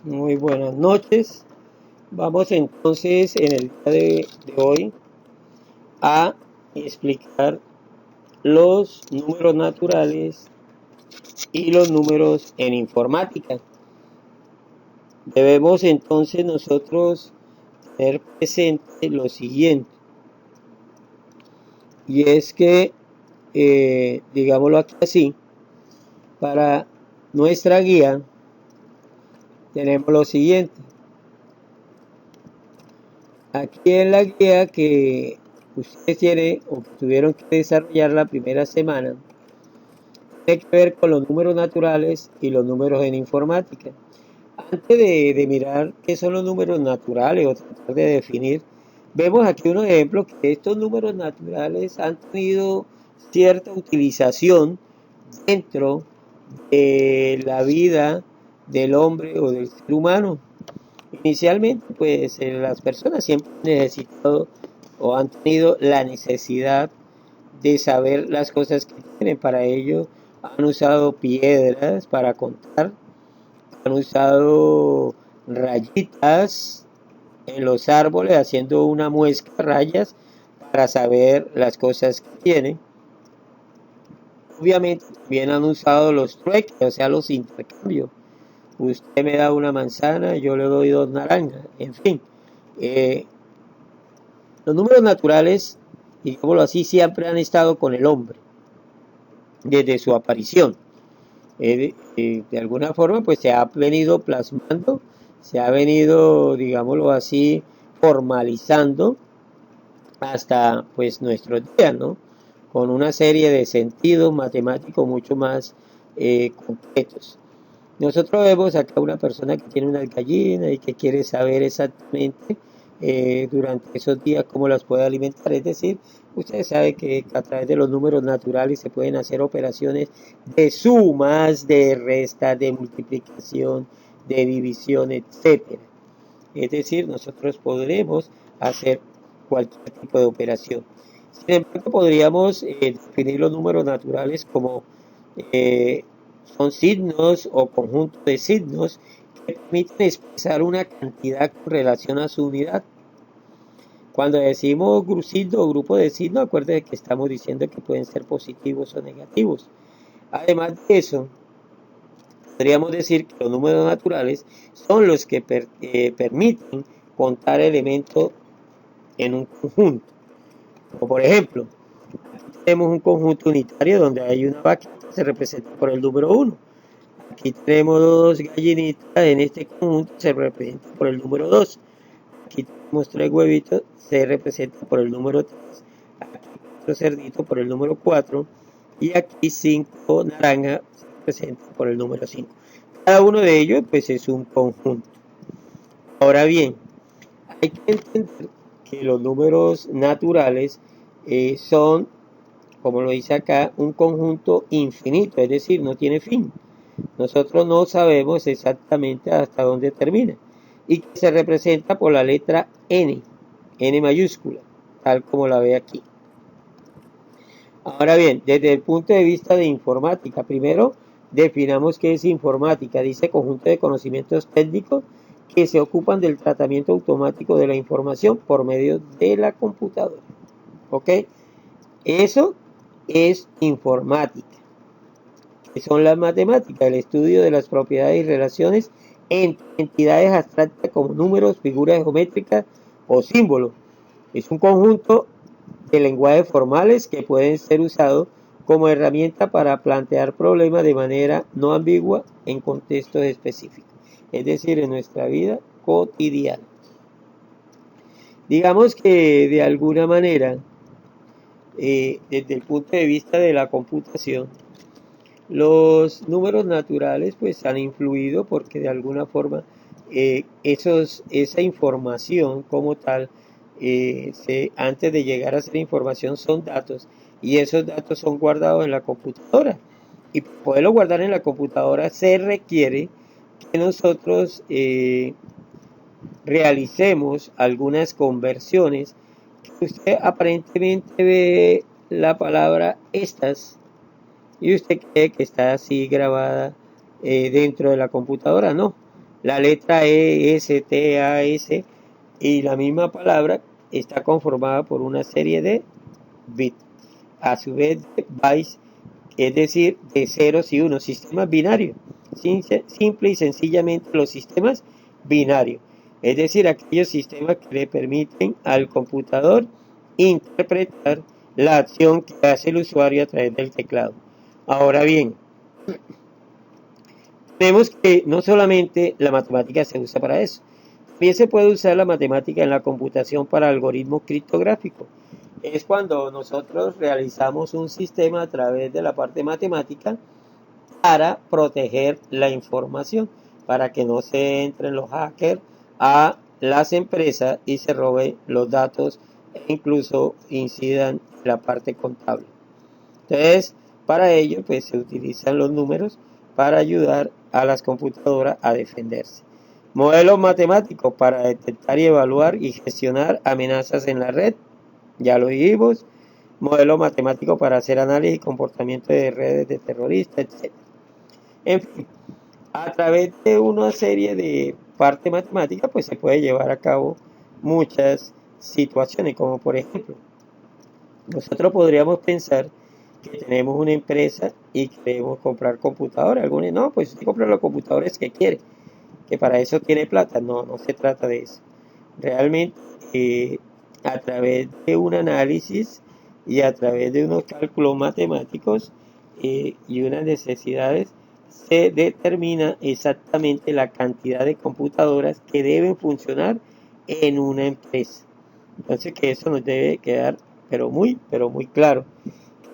Muy buenas noches. Vamos entonces en el día de hoy a explicar los números naturales y los números en informática. Debemos entonces nosotros tener presente lo siguiente, y es que, digámoslo aquí así, para nuestra guía tenemos lo siguiente. Aquí en la guía que ustedes tienen o que tuvieron que desarrollar la primera semana, tiene que ver con los números naturales y los números en informática. Antes de mirar qué son los números naturales o tratar de definir, vemos aquí unos ejemplos que estos números naturales han tenido cierta utilización dentro de la vida del hombre o del ser humano. Inicialmente, pues las personas siempre han necesitado o han tenido la necesidad de saber las cosas que tienen. Para ello han usado piedras para contar, han usado rayitas en los árboles haciendo una muesca, rayas, para saber las cosas que tienen. Obviamente también han usado los trueques, o sea, los intercambios. Usted me da una manzana, yo le doy dos naranjas, en fin. Eh, los números naturales, digámoslo así, siempre han estado con el hombre, desde su aparición. De alguna forma, pues se ha venido plasmando, se ha venido, digámoslo así, formalizando hasta pues nuestros días, ¿no? Con una serie de sentidos matemáticos mucho más concretos. Nosotros vemos acá una persona que tiene una gallina y que quiere saber exactamente durante esos días cómo las puede alimentar. Es decir, ustedes saben que a través de los números naturales se pueden hacer operaciones de sumas, de restas, de multiplicación, de división, etcétera. Es decir, nosotros podremos hacer cualquier tipo de operación. Sin embargo, podríamos definir los números naturales como eh, son signos o conjuntos de signos que permiten expresar una cantidad con relación a su unidad. Cuando decimos signo o grupo de signos, acuérdense que estamos diciendo que pueden ser positivos o negativos. Además de eso, podríamos decir que los números naturales son los que permiten contar elementos en un conjunto. Como por ejemplo, tenemos un conjunto unitario donde hay una vaquita, se representa por el número 1. Aquí tenemos dos gallinitas en este conjunto, se representa por el número 2. Aquí tenemos tres huevitos, se representa por el número 3. Aquí otro cerdito por el número 4. Y aquí 5 naranjas se representa por el número 5. Cada uno de ellos pues es un conjunto. Ahora bien, hay que entender que los números naturales son, como lo dice acá, un conjunto infinito, es decir, no tiene fin. Nosotros no sabemos exactamente hasta dónde termina y que se representa por la letra N, N mayúscula, tal como la ve aquí. Ahora bien, desde el punto de vista de informática, primero definamos qué es informática. Dice conjunto de conocimientos técnicos que se ocupan del tratamiento automático de la información por medio de la computadora. ¿Ok? Eso es informática, que son las matemáticas, el estudio de las propiedades y relaciones entre entidades abstractas como números, figuras geométricas o símbolos. Es un conjunto de lenguajes formales que pueden ser usados como herramienta para plantear problemas de manera no ambigua en contextos específicos, es decir, en nuestra vida cotidiana. Digamos que de alguna manera, desde el punto de vista de la computación, los números naturales pues han influido porque de alguna forma esa información como tal, antes de llegar a ser información son datos y esos datos son guardados en la computadora. Y para poderlo guardar en la computadora se requiere que nosotros realicemos algunas conversiones. Usted aparentemente ve la palabra estas y usted cree que está así grabada dentro de la computadora. No, la letra E, S, T, A, S y la misma palabra está conformada por una serie de bits, a su vez de bytes, es decir, de ceros y unos, sistemas binarios, simple y sencillamente los sistemas binarios, es decir, aquellos sistemas que le permiten al computador interpretar la acción que hace el usuario a través del teclado. Ahora bien, vemos que no solamente la matemática se usa para eso, también se puede usar la matemática en la computación para algoritmos criptográficos. Es cuando nosotros realizamos un sistema a través de la parte matemática para proteger la información, para que no se entren los hackers a las empresas y se roben los datos e incluso incidan en la parte contable. Entonces, para ello, pues se utilizan los números para ayudar a las computadoras a defenderse. Modelos matemáticos para detectar y evaluar y gestionar amenazas en la red, ya lo dijimos. Modelo matemático para hacer análisis y comportamiento de redes de terroristas, etc. En fin, a través de una serie de parte matemática, pues se puede llevar a cabo muchas situaciones, como por ejemplo, nosotros podríamos pensar que tenemos una empresa y queremos comprar computadores. Algunos, no, pues usted compra los computadores que quiere, que para eso tiene plata. No, no se trata de eso. Realmente, a través de un análisis y a través de unos cálculos matemáticos y unas necesidades, se determina exactamente la cantidad de computadoras que deben funcionar en una empresa. Entonces, que eso nos debe quedar pero muy claro.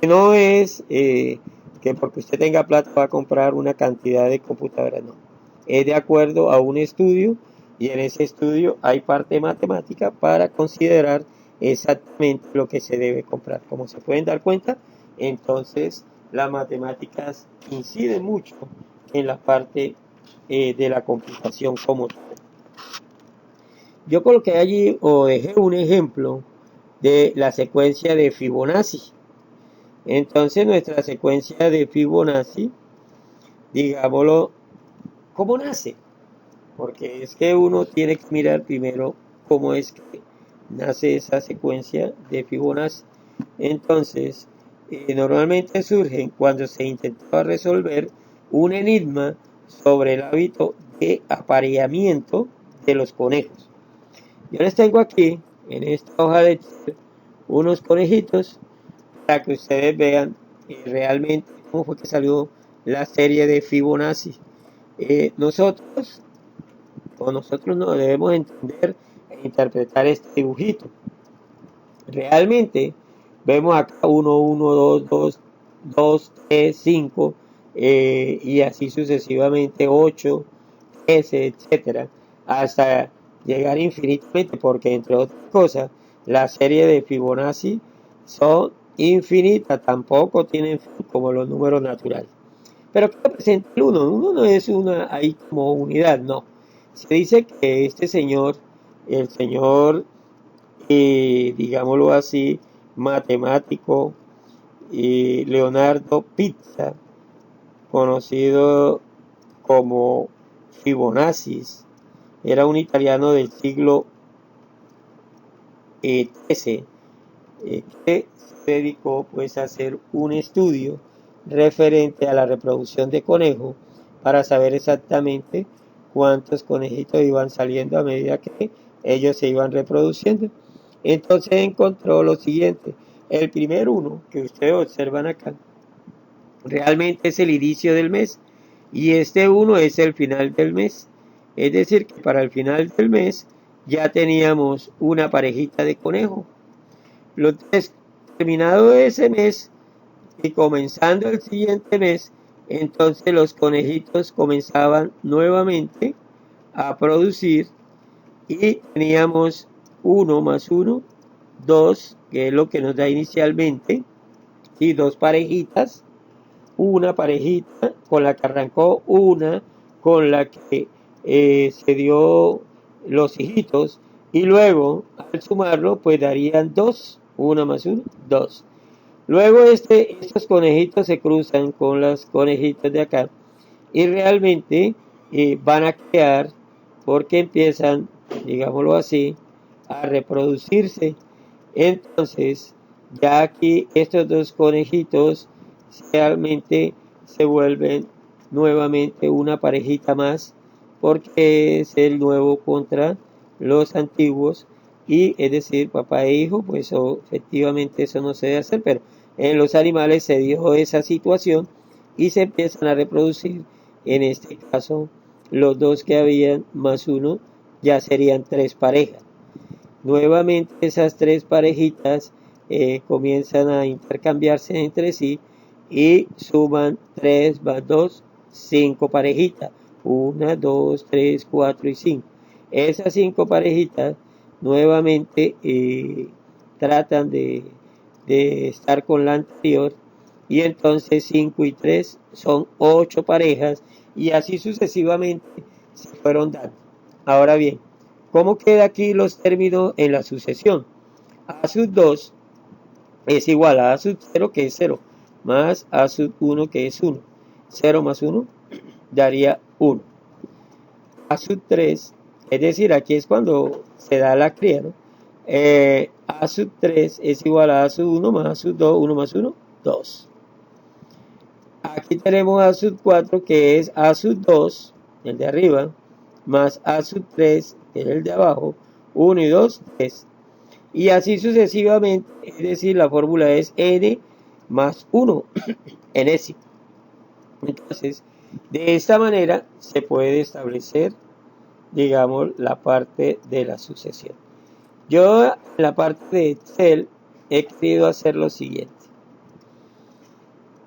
Que no es que porque usted tenga plata va a comprar una cantidad de computadoras, no. Es de acuerdo a un estudio y en ese estudio hay parte matemática para considerar exactamente lo que se debe comprar. Como se pueden dar cuenta, entonces las matemáticas inciden mucho en la parte de la computación como tal. Yo coloqué allí o dejé un ejemplo de la secuencia de Fibonacci. Entonces nuestra secuencia de Fibonacci, digámoslo, ¿cómo nace? Porque es que uno tiene que mirar primero cómo es que nace esa secuencia de Fibonacci. Entonces, normalmente surgen cuando se intentaba resolver un enigma sobre el hábito de apareamiento de los conejos. Yo les tengo aquí, en esta hoja de Excel, unos conejitos para que ustedes vean realmente cómo fue que salió la serie de Fibonacci. Nosotros no debemos entender e interpretar este dibujito. Realmente vemos acá 1, 1, 2, 2, 2, 3, 5 y así sucesivamente 8, 13, etcétera, hasta llegar infinitamente, porque entre otras cosas, la serie de Fibonacci son infinitas, tampoco tienen fin como los números naturales. Pero ¿qué representa el 1? 1 no es una ahí como unidad, no. Se dice que este señor, el señor, digámoslo así, matemático, Leonardo Pizza, conocido como Fibonacci, era un italiano del siglo XIII, que se dedicó pues a hacer un estudio referente a la reproducción de conejos para saber exactamente cuántos conejitos iban saliendo a medida que ellos se iban reproduciendo. Entonces encontró lo siguiente: el primer uno que ustedes observan acá realmente es el inicio del mes y este uno es el final del mes. Es decir, que para el final del mes ya teníamos una parejita de conejos. Entonces, terminado ese mes y comenzando el siguiente mes, entonces los conejitos comenzaban nuevamente a producir y teníamos 1 más 1, 2, que es lo que nos da inicialmente, y dos parejitas, una parejita con la que arrancó, una con la que se dio los hijitos, y luego al sumarlo pues darían 2, 1 más 1, 2. Luego estos conejitos se cruzan con las conejitas de acá y realmente van a crear porque empiezan, digámoslo así, a reproducirse. Entonces, ya aquí estos dos conejitos realmente se vuelven nuevamente una parejita más, porque es el nuevo contra los antiguos, y es decir, papá e hijo, pues efectivamente eso no se debe hacer, pero en los animales se dio esa situación y se empiezan a reproducir. En este caso, los dos que habían más uno ya serían tres parejas. Nuevamente esas tres parejitas comienzan a intercambiarse entre sí y suman 3 más 2, 5 parejitas. 1, 2, 3, 4 y 5. Esas 5 parejitas nuevamente tratan de estar con la anterior, y entonces 5 y 3 son 8 parejas, y así sucesivamente se fueron dando. Ahora bien, ¿cómo queda aquí los términos en la sucesión? A sub 2 es igual a sub 0, que es 0, más a sub 1, que es 1. 0 más 1 daría 1. A sub 3, es decir, aquí es cuando se da la cría, ¿no? A sub 3 es igual a sub 1 más a sub 2, 1 más 1, 2. Aquí tenemos a sub 4, que es a sub 2, el de arriba, más a sub 3, que es el de abajo, 1 y 2, 3. Y así sucesivamente, es decir, la fórmula es n más 1, enésimo. Entonces, de esta manera se puede establecer, digamos, la parte de la sucesión. Yo en la parte de Excel he querido hacer lo siguiente.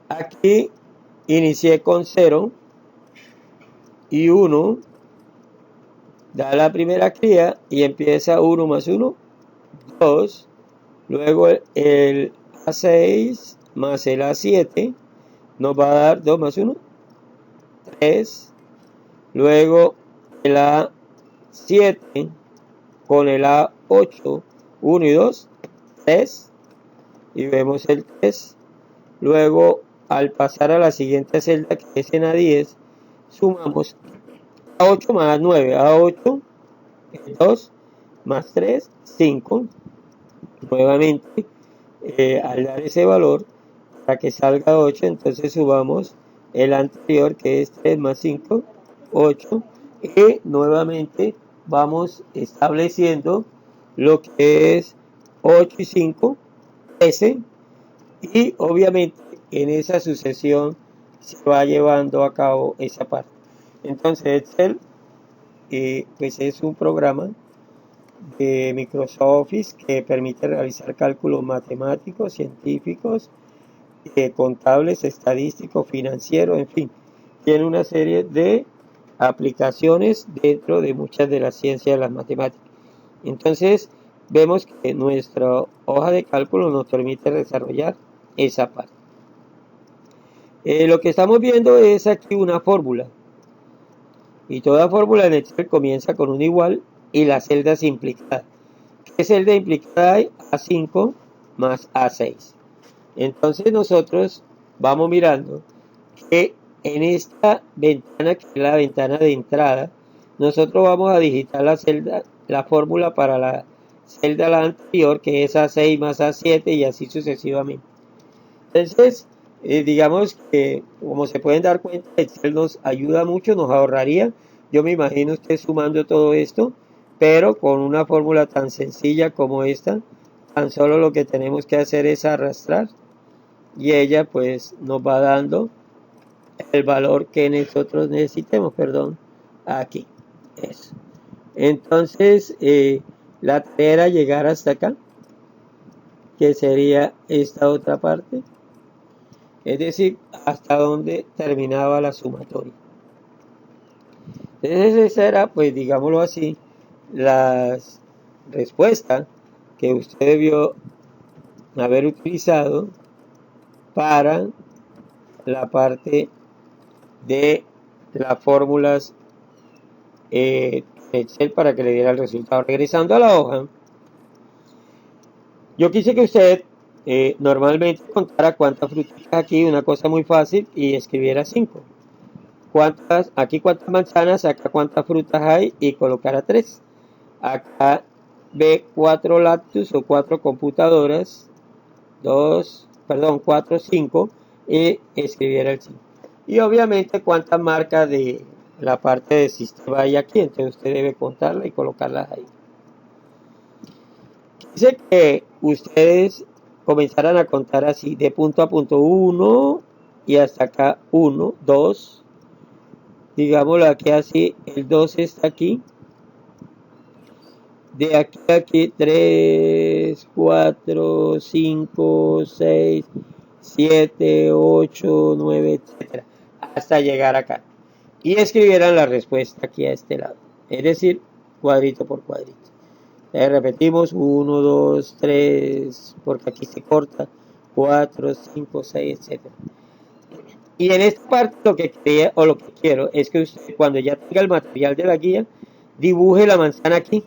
Aquí inicié con 0 y 1, da la primera cría y empieza 1 más 1, 2, luego el A6 más el A7 nos va a dar 2 más 1, 3, luego el A7 con el A8, 1 y 2, 3, y vemos el 3, luego al pasar a la siguiente celda, que es en A10, sumamos A8 más 9, A8, 2, más 3, 5, nuevamente, al dar ese valor, para que salga 8, entonces subamos el anterior, que es 3 más 5, 8, y nuevamente vamos estableciendo lo que es 8 y 5, 13, y obviamente en esa sucesión se va llevando a cabo esa parte. Entonces Excel pues es un programa de Microsoft Office que permite realizar cálculos matemáticos, científicos, contables, estadísticos, financieros, en fin, tiene una serie de aplicaciones dentro de muchas de las ciencias de las matemáticas. Entonces vemos que nuestra hoja de cálculo nos permite desarrollar esa parte. Lo que estamos viendo es aquí una fórmula, y toda fórmula en Excel comienza con un igual y las celdas implicadas. ¿Qué celda implicada hay? A5 más A6. Entonces nosotros vamos mirando que en esta ventana, que es la ventana de entrada, nosotros vamos a digitar la celda, la fórmula para la celda la anterior, que es A6 más A7, y así sucesivamente. Entonces, digamos que, como se pueden dar cuenta, Excel nos ayuda mucho, nos ahorraría. Yo me imagino usted sumando todo esto, pero con una fórmula tan sencilla como esta, tan solo lo que tenemos que hacer es arrastrar, y ella pues nos va dando el valor que nosotros necesitemos, aquí. Eso. Entonces, la tarea era llegar hasta acá, que sería esta otra parte. Es decir, hasta donde terminaba la sumatoria. Entonces esa era, pues digámoslo así, la respuesta que usted debió haber utilizado para la parte de las fórmulas Excel, para que le diera el resultado. Regresando a la hoja, yo quise que usted normalmente contara cuántas frutas aquí, una cosa muy fácil, y escribiera 5. aquí cuántas manzanas, acá cuántas frutas hay y colocar a 3. Acá ve 4 laptops o 4 computadoras, 4, 5 y escribiera el 5. Y obviamente cuántas marcas de la parte del sistema hay aquí, entonces usted debe contarla y colocarlas ahí. Dice que ustedes comenzaran a contar así, de punto a punto 1 y hasta acá 1, 2, digámoslo aquí así, el 2 está aquí, de aquí a aquí 3, 4, 5, 6, 7, 8, 9, etcétera, hasta llegar acá. Y escribieran la respuesta aquí a este lado, es decir, cuadrito por cuadrito. Repetimos 1, 2, 3, porque aquí se corta, 4, 5, 6, etcétera. Y en esta parte lo que quería o lo que quiero es que usted, cuando ya tenga el material de la guía, dibuje la manzana aquí.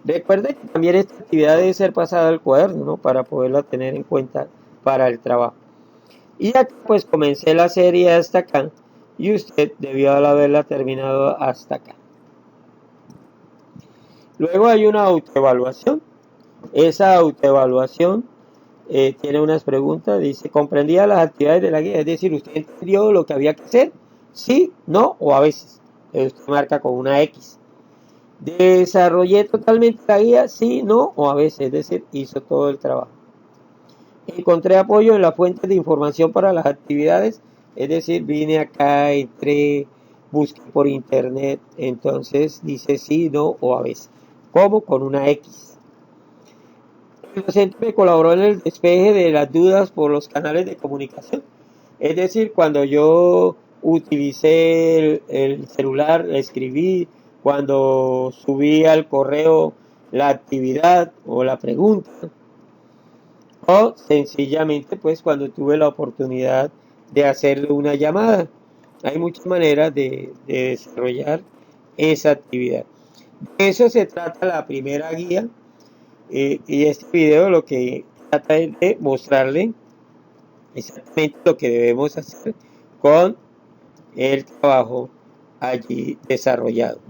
Recuerde que también esta actividad debe ser pasada al cuaderno, ¿no? Para poderla tener en cuenta para el trabajo. Y aquí pues comencé la serie hasta acá y usted debió haberla terminado hasta acá. Luego hay una autoevaluación. Esa autoevaluación tiene unas preguntas, dice, ¿comprendía las actividades de la guía? Es decir, ¿usted entendió lo que había que hacer? Sí, no o a veces. Usted marca con una X. ¿Desarrollé totalmente la guía? Sí, no o a veces, es decir, hizo todo el trabajo. Encontré apoyo en las fuentes de información para las actividades, es decir, vine acá, entré, busqué por internet, entonces dice sí, no o a veces. ¿Cómo? Con una X. El docente me colaboró en el despeje de las dudas por los canales de comunicación. Es decir, cuando yo utilicé el celular, escribí, cuando subí al correo la actividad o la pregunta, o sencillamente pues cuando tuve la oportunidad de hacerle una llamada. Hay muchas maneras de desarrollar esa actividad. De eso se trata la primera guía. Y este video lo que trata es de mostrarle exactamente lo que debemos hacer con el trabajo allí desarrollado.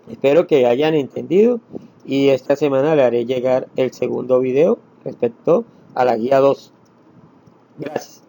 Espero que hayan entendido y esta semana le haré llegar el segundo video respecto a la guía 2. Gracias.